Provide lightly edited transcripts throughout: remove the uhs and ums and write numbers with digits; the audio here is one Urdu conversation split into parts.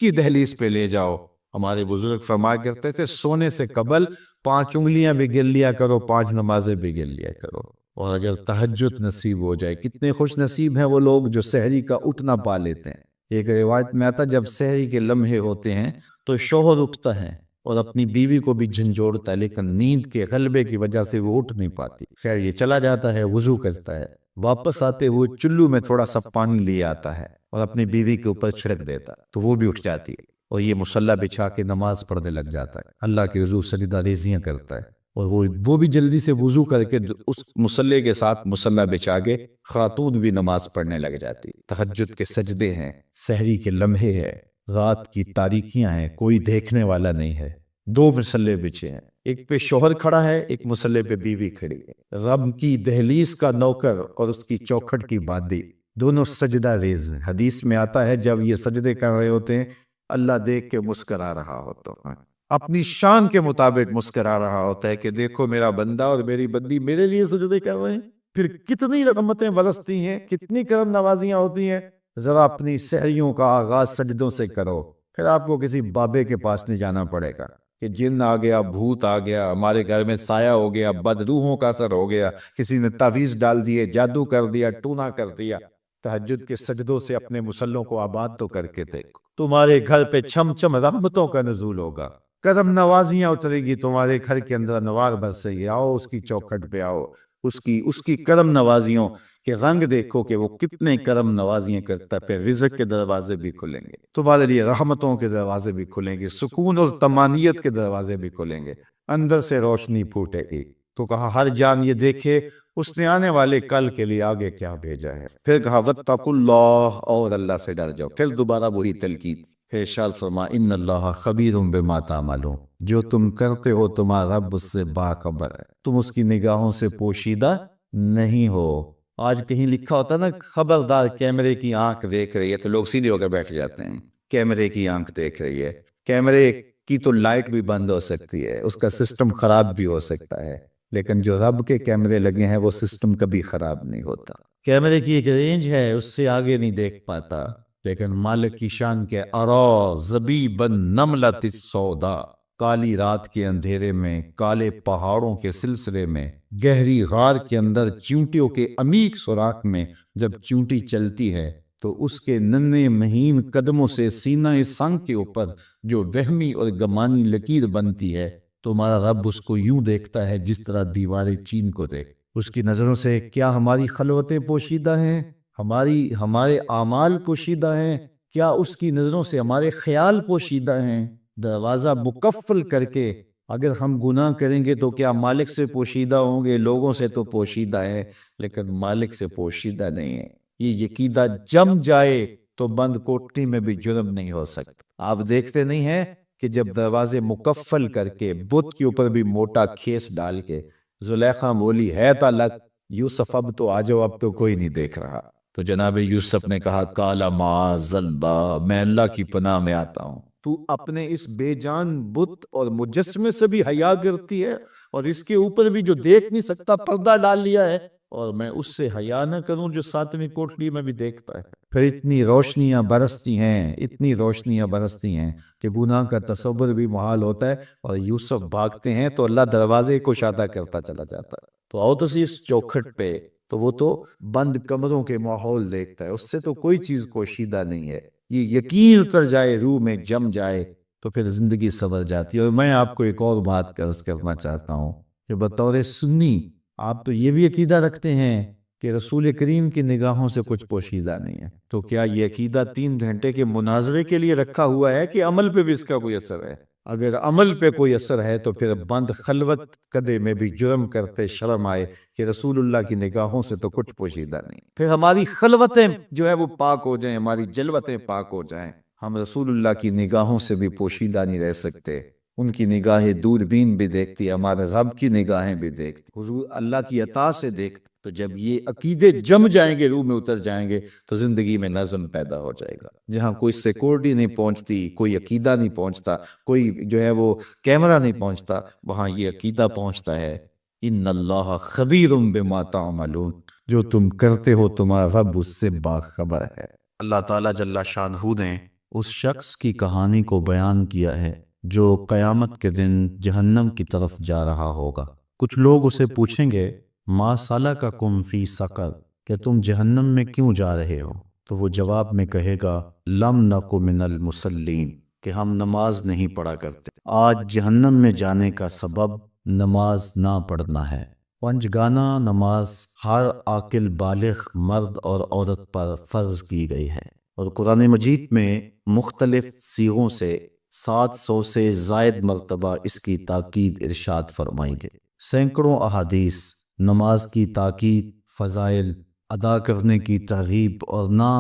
کی دہلیز پہ لے جاؤ۔ ہمارے بزرگ فرمایا کرتے تھے سونے سے قبل 5 انگلیاں بھی گن لیا کرو، 5 نمازیں بھی گن لیا کرو۔ اور اگر تہجد نصیب ہو جائے، کتنے خوش نصیب ہیں وہ لوگ جو سحری کا اٹھنا پا لیتے ہیں۔ ایک روایت میں آتا جب سحری کے لمحے ہوتے ہیں تو شوہر اٹھتا ہے اور اپنی بیوی کو بھی جھنجھوڑتا ہے، لیکن نیند کے غلبے کی وجہ سے وہ اٹھ نہیں پاتی۔ خیر یہ چلا جاتا ہے، وضو کرتا ہے، واپس آتے ہوئے چلو میں تھوڑا سا پانی لے آتا ہے اور اپنی بیوی کے اوپر چھڑک دیتا تو وہ بھی اٹھ جاتی ہے، اور یہ مصلی بچھا کے نماز پڑھنے لگ جاتا ہے، اللہ کے حضور سجدہ ریزیاں کرتا ہے، اور وہ بھی جلدی سے وضو کر کے اس مصلی کے ساتھ مصلی بچھا کے خاتون بھی نماز پڑھنے لگ جاتی۔ تہجد کے سجدے ہیں، سحری کے لمحے ہیں، رات کی تاریکیاں ہیں، کوئی دیکھنے والا نہیں ہے، 2 مصلے بچھے ہیں، ایک پہ شوہر کھڑا ہے، ایک مصلے پہ بیوی کھڑی ہے، رب کی دہلیز کا نوکر اور اس کی چوکھٹ کی بادی دونوں سجدہ ریز ہیں۔ حدیث میں آتا ہے جب یہ سجدے کر رہے ہوتے ہیں اللہ دیکھ کے مسکرا رہا ہوتا ہے، اپنی شان کے مطابق مسکرا رہا ہوتا ہے کہ دیکھو میرا بندہ اور میری بندی میرے لیے سجدے کر رہے ہیں، پھر کتنی رحمتیں برستی ہیں، کتنی کرم نوازیاں ہوتی ہیں۔ ذرا اپنی سحریوں کا آغاز سجدوں سے کرو، پھر آپ کو کسی بابے کے پاس نہیں جانا پڑے گا کہ جن آ گیا، بھوت آ گیا، ہمارے گھر میں سایہ ہو گیا، بد روحوں کا اثر ہو گیا، کسی نے تعویذ ڈال دیے، جادو کر دیا، ٹونا کر دیا۔ تہجد کے سجدوں سے اپنے مسلوں کو آباد تو کر کے دیکھو، تمہارے گھر پہ چھم چھم رحمتوں کا نزول ہوگا، کرم نوازیاں اترے گی تمہارے گھر کے اندر، انوار برسے گی۔ آؤ اس کی چوکھٹ پہ آؤ، اس کی کرم نوازیوں کہ رنگ دیکھو کہ وہ کتنے کرم نوازیاں کرتا ہے، پھر رزق کے دروازے بھی کھلیں گے تمہارے لیے، رحمتوں کے دروازے بھی کھلیں گے، سکون اور طمانینت کے دروازے بھی کھلیں گے، اندر سے روشنی پھوٹے گی۔ تو کہا ہر جان یہ دیکھے اس نے آنے والے کل کے لیے آگے کیا بھیجا ہے۔ پھر کہا واتقوا اللہ، اور اللہ سے ڈر جاؤ۔ پھر دوبارہ وہی تلقین، پھر ارشاد فرما ان اللہ خبیر بما تعملون، جو تم کرتے ہو تمہارا رب اس سے باخبر ہے، تم اس کی نگاہوں سے پوشیدہ نہیں ہو۔ آج کہیں لکھا ہوتا نا خبردار کیمرے کی آنکھ دیکھ رہی ہے، تو لوگ سیدھے ہو کر بیٹھ جاتے ہیں، کیمرے کی آنکھ دیکھ رہی ہے۔ کیمرے کی تو لائٹ بھی بند ہو سکتی ہے، اس کا سسٹم خراب بھی ہو سکتا ہے، لیکن جو رب کے کیمرے لگے ہیں وہ سسٹم کبھی خراب نہیں ہوتا۔ کیمرے کی ایک رینج ہے، اس سے آگے نہیں دیکھ پاتا، لیکن مالک کی شان کے ارا زبیبا نملۃ السودا، کالی رات کے اندھیرے میں، کالے پہاڑوں کے سلسلے میں، گہری غار کے اندر چیونٹیوں کے عمیق سوراخ میں جب چیونٹی چلتی ہے تو اس کے ننھے مہین قدموں سے سینہ سنگ کے اوپر جو وہمی اور گمانی لکیر بنتی ہے، تو ہمارا رب اس کو یوں دیکھتا ہے جس طرح دیوار چین کو دیکھ۔ اس کی نظروں سے کیا ہماری خلوتیں پوشیدہ ہیں، ہمارے اعمال پوشیدہ ہیں، کیا اس کی نظروں سے ہمارے خیال پوشیدہ ہیں؟ دروازہ مقفل کر کے اگر ہم گناہ کریں گے تو کیا مالک سے پوشیدہ ہوں گے؟ لوگوں سے تو پوشیدہ ہے لیکن مالک سے پوشیدہ نہیں ہے۔ یہ عقیدہ جم جائے تو بند کوٹری میں بھی جرم نہیں ہو سکتا۔ آپ دیکھتے نہیں ہیں کہ جب دروازے مقفل کر کے بت کے اوپر بھی موٹا کھیس ڈال کے زلیخا بولی ہے تالک یوسف اب تو آ جاؤ، اب تو کوئی نہیں دیکھ رہا، تو جناب یوسف نے کہا کالا معاذ اللہ، میں اللہ کی پناہ میں آتا ہوں، تو اپنے اس بے جان بت اور مجسمے سے بھی حیا کرتی ہے، اور اس کے اوپر بھی جو دیکھ نہیں سکتا پردہ ڈال لیا ہے، اور میں اس سے حیا نہ کروں جو 7ویں کوٹری میں بھی دیکھتا ہے۔ پھر اتنی روشنیاں برستی ہیں، اتنی روشنیاں برستی ہیں کہ گناہ کا تصور بھی محال ہوتا ہے، اور یوسف بھاگتے ہیں تو اللہ دروازے کو کشادہ کرتا چلا جاتا ہے۔ تو آؤ تو سی اس چوکھٹ پہ، تو وہ تو بند کمروں کے ماحول دیکھتا ہے، اس سے تو کوئی چیز پوشیدہ نہیں ہے۔ یہ یقین اتر جائے، روح میں جم جائے، تو پھر زندگی سنور جاتی ہے۔ اور میں آپ کو ایک اور بات عرض کرنا چاہتا ہوں کہ بطور سنی آپ تو یہ بھی عقیدہ رکھتے ہیں کہ رسول کریم کی نگاہوں سے کچھ پوشیدہ نہیں ہے، تو کیا یہ عقیدہ 3 گھنٹے کے مناظرے کے لیے رکھا ہوا ہے کہ عمل پہ بھی اس کا کوئی اثر ہے؟ اگر عمل پہ کوئی اثر ہے تو پھر بند خلوت کدے میں بھی جرم کرتے شرم آئے کہ رسول اللہ کی نگاہوں سے تو کچھ پوشیدہ نہیں۔ پھر ہماری خلوتیں جو ہے وہ پاک ہو جائیں، ہماری جلوتیں پاک ہو جائیں، ہم رسول اللہ کی نگاہوں سے بھی پوشیدہ نہیں رہ سکتے۔ ان کی نگاہیں دوربین بھی دیکھتی، ہمارے رب کی نگاہیں بھی دیکھتی، حضور اللہ کی عطا سے دیکھتی۔ تو جب یہ عقیدے جم جائیں گے، روح میں اتر جائیں گے، تو زندگی میں نظم پیدا ہو جائے گا۔ جہاں کوئی سیکورٹی نہیں پہنچتی، کوئی عقیدہ نہیں پہنچتا، کوئی جو ہے وہ کیمرہ نہیں پہنچتا، وہاں یہ عقیدہ پہنچتا ہے ان اللہ خبیر بما تعملون، جو تم کرتے ہو تمہارا رب اس سے باخبر ہے۔ اللہ تعالیٰ جل شانہ نے اس شخص کی کہانی کو بیان کیا ہے جو قیامت کے دن جہنم کی طرف جا رہا ہوگا۔ کچھ لوگ اسے پوچھیں گے ما سلککم فی سقر، کہ تم جہنم میں کیوں جا رہے ہو؟ تو وہ جواب میں کہے گا لم نک من المصلین، کہ ہم نماز نہیں پڑھا کرتے۔ آج جہنم میں جانے کا سبب نماز نہ پڑھنا ہے۔ پنجگانہ نماز ہر عاقل بالغ مرد اور عورت پر فرض کی گئی ہے، اور قرآن مجید میں مختلف صیغوں سے 700 سے زائد مرتبہ اس کی تاکید ارشاد فرمائی گئی۔ سینکڑوں احادیث نماز کی تاکید، فضائل، ادا کرنے کی ترغیب اور نہ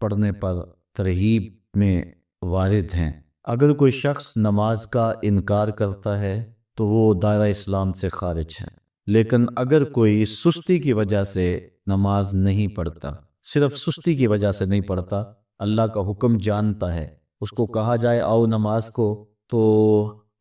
پڑھنے پر ترہیب میں وارد ہیں۔ اگر کوئی شخص نماز کا انکار کرتا ہے تو وہ دائرہ اسلام سے خارج ہے، لیکن اگر کوئی سستی کی وجہ سے نماز نہیں پڑھتا، صرف سستی کی وجہ سے نہیں پڑھتا، اللہ کا حکم جانتا ہے، اس کو کہا جائے آؤ نماز کو، تو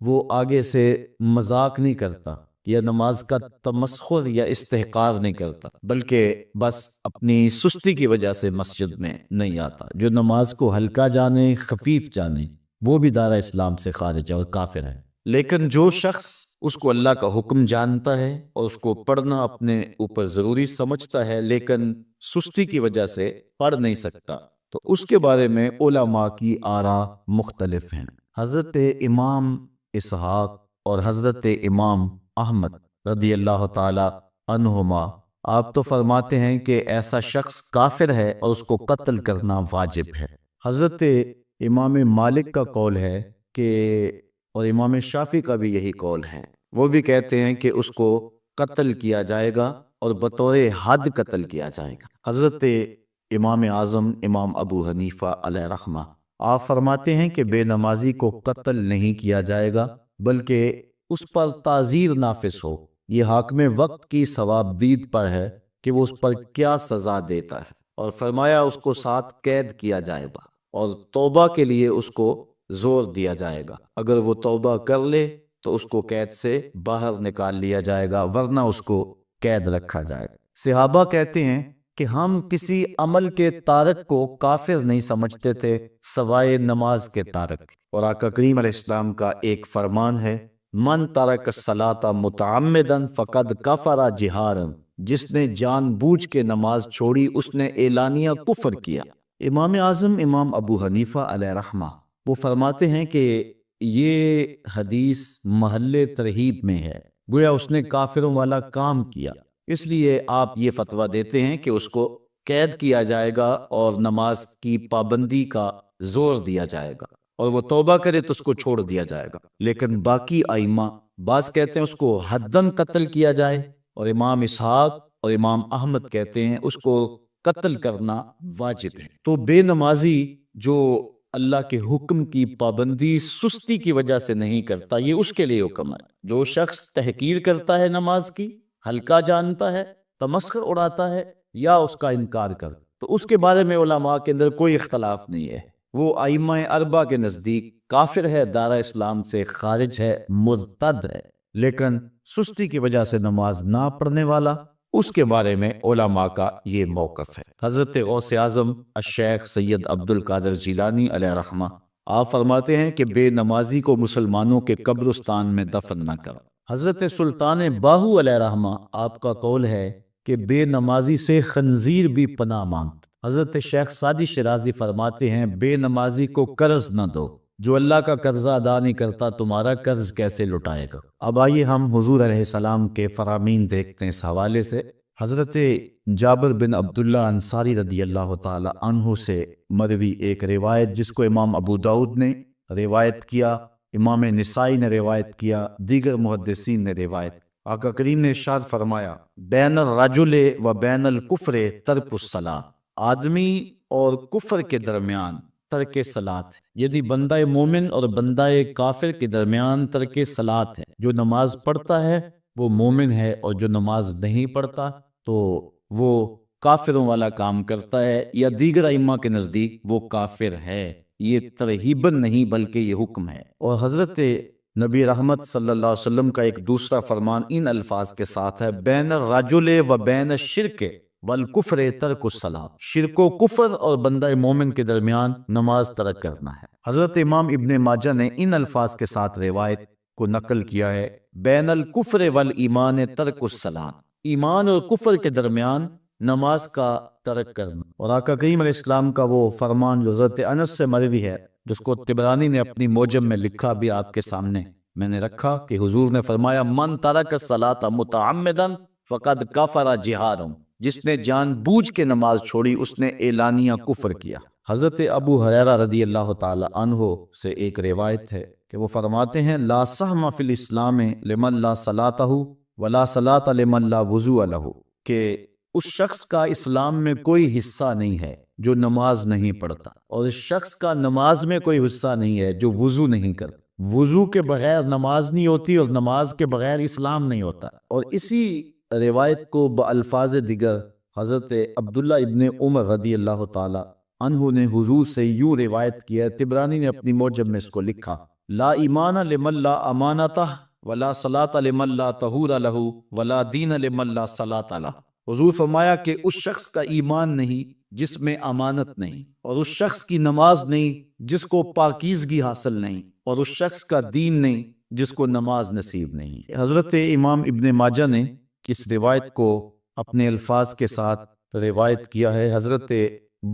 وہ آگے سے مذاق نہیں کرتا یا نماز کا تمسخر یا استحقار نہیں کرتا، بلکہ بس اپنی سستی کی وجہ سے مسجد میں نہیں آتا۔ جو نماز کو ہلکا جانے، خفیف جانے، وہ بھی دائرہ اسلام سے خارج ہے اور کافر ہے۔ لیکن جو شخص اس کو اللہ کا حکم جانتا ہے اور اس کو پڑھنا اپنے اوپر ضروری سمجھتا ہے لیکن سستی کی وجہ سے پڑھ نہیں سکتا، تو اس کے بارے میں علماء کی آراء مختلف ہیں۔ حضرت امام اسحاق اور حضرت امام احمد رضی اللہ تعالی عنہما آپ تو فرماتے ہیں کہ ایسا شخص کافر ہے اور اس کو قتل کرنا واجب ہے۔ حضرت امام مالک کا قول ہے کہ، اور امام شافعی کا بھی یہی قول ہے، وہ بھی کہتے ہیں کہ اس کو قتل کیا جائے گا اور بطور حد قتل کیا جائے گا۔ حضرت امام اعظم امام ابو حنیفہ علیہ رحمہ آپ فرماتے ہیں کہ بے نمازی کو قتل نہیں کیا جائے گا، بلکہ اس پر تعزیر نافذ ہو۔ یہ حاکم وقت کی ثوابدید پر ہے کہ وہ اس پر کیا سزا دیتا ہے، اور فرمایا اس کو 7 قید کیا جائے گا اور توبہ کے لیے اس کو زور دیا جائے گا۔ اگر وہ توبہ کر لے تو اس کو قید سے باہر نکال لیا جائے گا، ورنہ اس کو قید رکھا جائے گا۔ صحابہ کہتے ہیں کہ ہم کسی عمل کے تارک کو کافر نہیں سمجھتے تھے سوائے نماز کے تارک، اور آقا کریم علیہ السلام کا ایک فرمان ہے من ترک الصلاۃ متعمدا فقد کفر جہارا، جس نے جان بوجھ کے نماز چھوڑی اس نے اعلانیہ کفر کیا۔ امام اعظم امام ابو حنیفہ علیہ رحمہ وہ فرماتے ہیں کہ یہ حدیث محل ترہیب میں ہے، گویا اس نے کافروں والا کام کیا، اس لیے آپ یہ فتویٰ دیتے ہیں کہ اس کو قید کیا جائے گا اور نماز کی پابندی کا زور دیا جائے گا، اور وہ توبہ کرے تو اس کو چھوڑ دیا جائے گا۔ لیکن باقی ائمہ بعض کہتے ہیں اس کو حداً قتل کیا جائے، اور امام اسحاق اور امام احمد کہتے ہیں اس کو قتل کرنا واجب ہے۔ تو بے نمازی جو اللہ کے حکم کی پابندی سستی کی وجہ سے نہیں کرتا، یہ اس کے لیے حکم ہے۔ جو شخص تحقیر کرتا ہے نماز کی، ہلکا جانتا ہے، تمسخر اڑاتا ہے یا اس کا انکار کرتا، تو اس کے بارے میں علماء کے اندر کوئی اختلاف نہیں ہے، وہ ائمہ اربعہ کے نزدیک کافر ہے، دائرہ اسلام سے خارج ہے، مرتد ہے۔ لیکن سستی کی وجہ سے نماز نہ پڑھنے والا، اس کے بارے میں علماء کا یہ موقف ہے۔ حضرت غوث اعظم الشیخ سید عبد القادر جیلانی علیہ رحمہ آپ فرماتے ہیں کہ بے نمازی کو مسلمانوں کے قبرستان میں دفن نہ کرو۔ حضرت سلطان باہو علیہ رحمہ آپ کا قول ہے کہ بے نمازی سے خنزیر بھی پناہ مانگتا۔ حضرت شیخ سعدی شیرازی فرماتے ہیں بے نمازی کو قرض نہ دو، جو اللہ کا قرضہ ادا نہیں کرتا تمہارا قرض کیسے لٹائے گا۔ اب آئیے ہم حضور علیہ السلام کے فرامین دیکھتے ہیں اس حوالے سے۔ حضرت جابر بن عبداللہ انصاری رضی اللہ تعالی عنہ سے مروی ایک روایت جس کو امام ابو داؤد نے روایت کیا، امام نسائی نے روایت کیا، دیگر محدثین نے روایت۔ آقا کریم نے ارشاد فرمایا بین الرجل و بین الکفر ترک الصلاۃ، آدمی اور کفر کے درمیان ترک صلاۃ ہے، یعنی بندہ مومن اور بندہ کافر کے درمیان ترک صلاۃ ہے۔ جو نماز پڑھتا ہے وہ مومن ہے، اور جو نماز نہیں پڑھتا تو وہ کافروں والا کام کرتا ہے، یا دیگر ائمہ کے نزدیک وہ کافر ہے۔ یہ ترہیباً نہیں بلکہ یہ حکم ہے۔ اور حضرت نبی رحمت صلی اللہ علیہ وسلم کا ایک دوسرا فرمان ان الفاظ کے ساتھ ہے بین الرجل و بین الشرک والکفر ترک الصلاۃ، شرک و کفر اور بندہ مومن کے درمیان نماز ترک کرنا ہے۔ حضرت امام ابن ماجہ نے ان الفاظ کے ساتھ روایت کو نقل کیا ہے، بین الکفر والایمان ترک الصلاۃ، ایمان اور کفر کے درمیان نماز کا ترک کرنا۔ اور آقا کریم علیہ السلام کا وہ فرمان جو حضرت انس سے مروی ہے، جس کو طبرانی نے اپنی موجم میں لکھا بھی آپ کے سامنے میں نے رکھا، کہ حضور نے فرمایا من ترک الصلاۃ متعمدا فقد کفر جہارا، جس نے جان بوجھ کے نماز چھوڑی اس نے اعلانیہ کفر کیا۔ حضرت ابو ہریرہ رضی اللہ تعالی عنہ سے ایک روایت ہے کہ وہ فرماتے ہیں لا سہم فی الاسلام لمن لا صلاۃ ولا صلاۃ لمن لا وضوء لہ، کہ اس شخص کا اسلام میں کوئی حصہ نہیں ہے جو نماز نہیں پڑھتا، اور اس شخص کا نماز میں کوئی حصہ نہیں ہے جو وضو نہیں کرتا۔ وضو کے بغیر نماز نہیں ہوتی اور نماز کے بغیر اسلام نہیں ہوتا۔ اور اسی روایت کو بالفاظ دیگر حضرت عبداللہ ابن عمر رضی اللہ تعالی عنہ نے حضور سے یوں روایت کیا ہے، طبرانی نے اپنی موجم میں اس کو لکھا، لا ایمان لمن لا امانتہ ولا صلاۃ لمن لا طہور لہ ولا دین لمن لا صلاۃ لہ۔ حضور فرمایا کہ اس شخص کا ایمان نہیں جس میں امانت نہیں، اور اس شخص کی نماز نہیں جس کو پاکیزگی حاصل نہیں، اور اس شخص کا دین نہیں جس کو نماز نصیب نہیں۔ حضرت امام ابن ماجہ نے اس روایت کو اپنے الفاظ کے ساتھ روایت کیا ہے۔ حضرت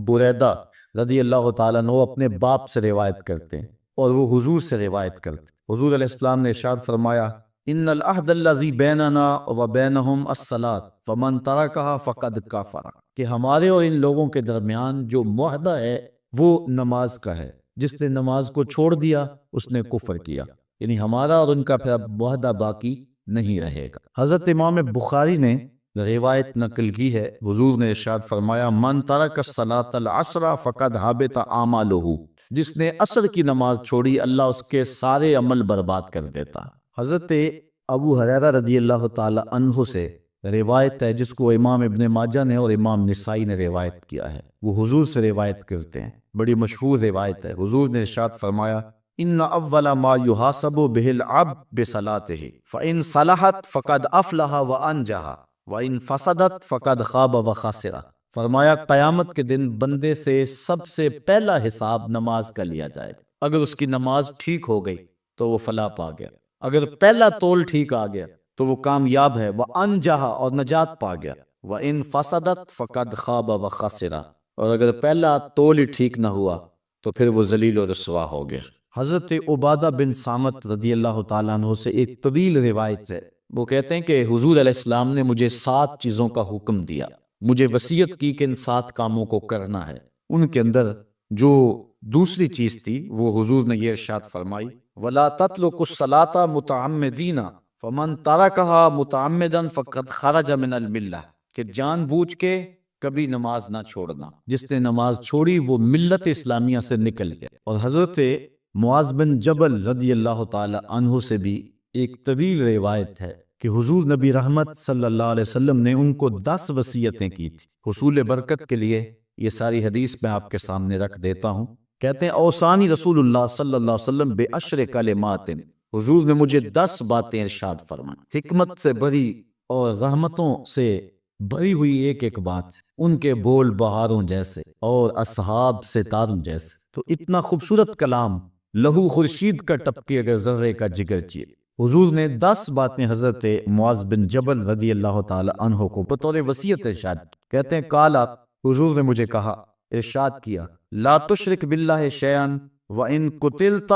بریدہ رضی اللہ تعالیٰ عنہ اپنے باپ سے روایت کرتے ہیں اور وہ حضور سے روایت کرتے ہیں۔ حضور علیہ السلام نے ارشاد فرمایا ان العہد الذی بیننا وبینہم الصلاۃ فمن ترکھا فقد کفر، کہ ہمارے اور ان لوگوں کے درمیان جو معاہدہ ہے وہ نماز کا ہے، جس نے نماز کو چھوڑ دیا اس نے کفر کیا، یعنی ہمارا اور ان کا پھر اب معاہدہ باقی نہیں رہے گا۔ حضرت امام بخاری نے روایت نقل کی ہے، حضور نے ارشاد فرمایا من ترک الصلاۃ العصر فقد حبط اعمالہ، جس نے عصر کی نماز چھوڑی اللہ اس کے سارے عمل برباد کر دیتا۔ حضرت ابو ہریرہ رضی اللہ تعالی عنہ سے روایت ہے جس کو امام ابن ماجہ نے اور امام نسائی نے روایت کیا ہے، وہ حضور سے روایت کرتے ہیں، بڑی مشہور روایت ہے۔ حضور نے ارشاد فرمایا ان اول ما یحاسب به العبد بصلاته فان صلحت فقد افلح وانجح وان فسدت فقد خاب وخسر۔ فرمایا قیامت کے دن بندے سے سب سے پہلا حساب نماز کا لیا جائے گا، اگر اس کی نماز ٹھیک ہو گئی تو وہ فلاح پا گیا، اگر پہلا تول ٹھیک آ گیا تو وہ کامیاب ہے، وانجح اور نجات پا گیا، وان فسدت فقد خاب وخسر، اور اگر پہلا تول ہی ٹھیک نہ ہوا تو پھر وہ ذلیل و رسوا ہو گیا۔ حضرت عبادہ بن صامت رضی اللہ تعالیٰ عنہ سے ایک طویل روایت ہے، وہ کہتے ہیں کہ حضور علیہ السلام نے مجھے 7 چیزوں کا حکم دیا، مجھے وصیت کی کہ ان 7 کاموں کو کرنا ہے۔ ان کے اندر جو دوسری چیز تھی وہ حضور نے یہ ارشاد فرمائی وَلَا تَتْرُكُوا الصَّلَاةَ مُتَعَمِّدِينَ فَمَن تَرَكَهَا مُتَعَمِّدًا فَقَدْ خَرَجَ مِنَ الْمِلَّةِ، کہ جان بوجھ کے کبھی نماز نہ چھوڑنا، جس نے نماز چھوڑی وہ ملت اسلامیہ سے نکل گیا۔ اور حضرت معاذ بن جبل رضی اللہ تعالی عنہ سے بھی ایک طویل روایت ہے کہ حضور نبی رحمت صلی اللہ علیہ وسلم نے ان کو 10 وصیتیں کی تھی حصول برکت کے لیے۔ یہ ساری حدیث میں آپ کے سامنے رکھ دیتا ہوں۔ کہتے ہیں اوصانی رسول اللہ صلی اللہ علیہ وسلم بعشر کلمات، حضور نے مجھے 10 باتیں ارشاد فرمائیں، حکمت سے بھری اور رحمتوں سے بھری ہوئی ایک ایک بات، ان کے بول بہاروں جیسے اور اصحاب ستاروں جیسے۔ تو اتنا خوبصورت کلام، لہو خورشید کا ٹپکے اگر ذرے کا جگر چیے۔ حضور نے 10 باتیں حضرت معاذ بن جبل رضی اللہ تعالی عنہ کو بطور وصیت ارشاد، کہتے ہیں کالا، حضور نے مجھے کہا، ارشاد کیا لا تشرک باللہ شیئا وان قتلت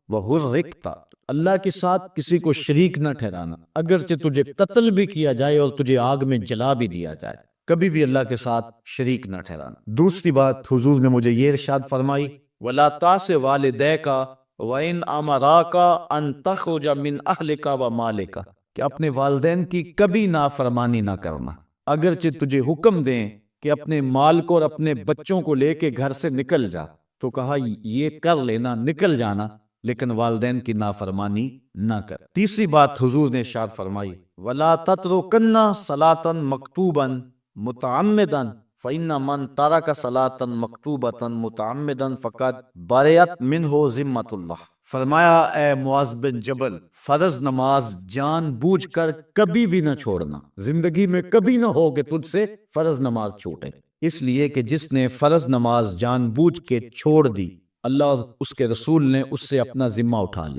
وحرقت، اللہ کے ساتھ کسی کو شریک نہ ٹھہرانا، اگرچہ تجھے قتل بھی کیا جائے اور تجھے آگ میں جلا بھی دیا جائے، کبھی بھی اللہ کے ساتھ شریک نہ ٹھہرانا۔ دوسری بات حضور نے مجھے یہ ارشاد فرمائی وَلَا تَعْصِ وَالِدَيْكَ وَإِنْ أَمَرَاكَ أَن تَخْرُجَ مِنْ أَهْلِكَ وَمَالِكَ، کہ اپنے والدین کی کبھی نافرمانی نہ کرنا، اگرچہ تجھے حکم دیں کہ اپنے مال کو اور اپنے بچوں کو لے کے گھر سے نکل جا، تو کہا یہ کر لینا، نکل جانا، لیکن والدین کی نافرمانی نہ کر۔ تیسری بات حضور نے ارشاد فرمائی وَلَا تَتْرُكَنَّ صَلَاةً مَكْتُوبًا مُتَعَمِّدًا فَإِنَّ مَنْ تَرَكَ صَلَاةً مَكْتُوبَةً مُتَعَمِّدًا فَقَدْ بَرِئَتْ مِنْهُ ذِمَّةُ اللَّهِ۔ فرمایا اے معاذ بن جبل، فرض نماز جان بوجھ کر کبھی بھی نہ چھوڑنا، زندگی میں کبھی نہ ہو کہ تجھ سے فرض نماز چھوٹے، اس لیے کہ جس نے فرض نماز جان بوجھ کے چھوڑ دی، اللہ اور اس کے رسول نے اس سے اپنا ذمہ اٹھا لیا۔